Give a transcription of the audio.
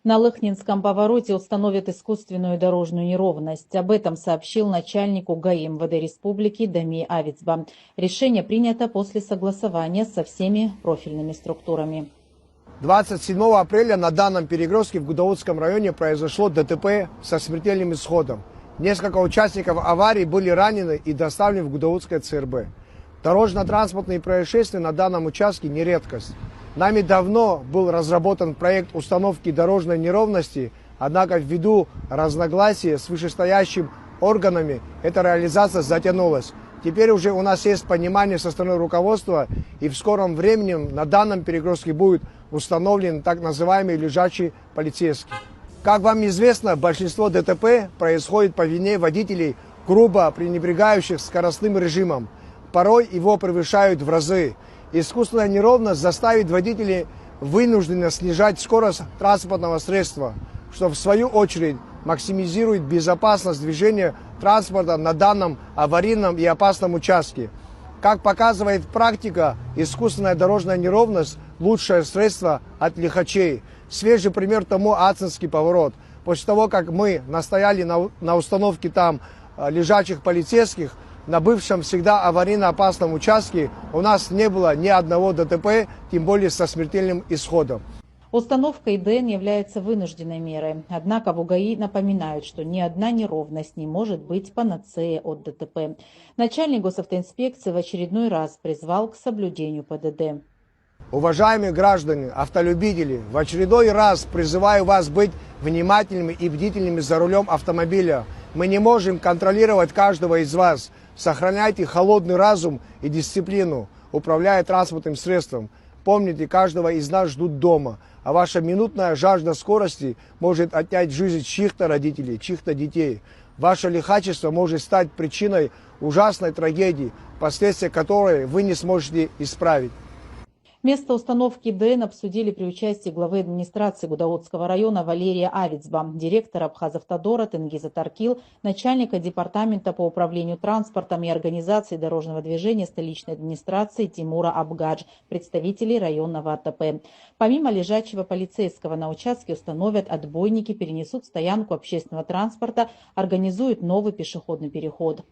На Лыхнинском повороте установят искусственную дорожную неровность. Об этом сообщил начальник УГАИ МВД Республики Дамир Авицба. Решение принято после согласования со всеми профильными структурами. 27 апреля на данном перекрестке в Гудаутском районе произошло ДТП со смертельным исходом. Несколько участников аварии были ранены и доставлены в Гудаутское ЦРБ. Дорожно-транспортные происшествия на данном участке не редкость. Нами давно был разработан проект установки дорожной неровности, однако ввиду разногласий с вышестоящими органами эта реализация затянулась. Теперь уже у нас есть понимание со стороны руководства, и в скором времени на данном перекрестке будет установлен так называемый лежачий полицейский. Как вам известно, большинство ДТП происходит по вине водителей, грубо пренебрегающих скоростным режимом. Порой его превышают в разы. Искусственная неровность заставит водителей вынужденно снижать скорость транспортного средства, что в свою очередь максимизирует безопасность движения транспорта на данном аварийном и опасном участке. Как показывает практика, искусственная дорожная неровность – лучшее средство от лихачей. Свежий пример тому Ацинский поворот. После того, как мы настояли на установке там лежачих полицейских, на бывшем всегда аварийно опасном участке у нас не было ни одного ДТП, тем более со смертельным исходом. Установка ИДН является вынужденной мерой. Однако в УГАИ напоминают, что ни одна неровность не может быть панацеей от ДТП. Начальник госавтоинспекции в очередной раз призвал к соблюдению ПДД. Уважаемые граждане, автолюбители, в очередной раз призываю вас быть внимательными и бдительными за рулем автомобиля. Мы не можем контролировать каждого из вас. Сохраняйте холодный разум и дисциплину, управляя транспортным средством. Помните, каждого из нас ждут дома, а ваша минутная жажда скорости может отнять жизнь чьих-то родителей, чьих-то детей. Ваше лихачество может стать причиной ужасной трагедии, последствия которой вы не сможете исправить. Место установки ИДН обсудили при участии главы администрации Гудаутского района Валерия Авицба, директора Абхазавтодора Тенгиза Таркил, начальника департамента по управлению транспортом и организации дорожного движения столичной администрации Тимура Абгадж, представителей районного АТП. Помимо лежачего полицейского на участке установят отбойники, перенесут стоянку общественного транспорта, организуют новый пешеходный переход.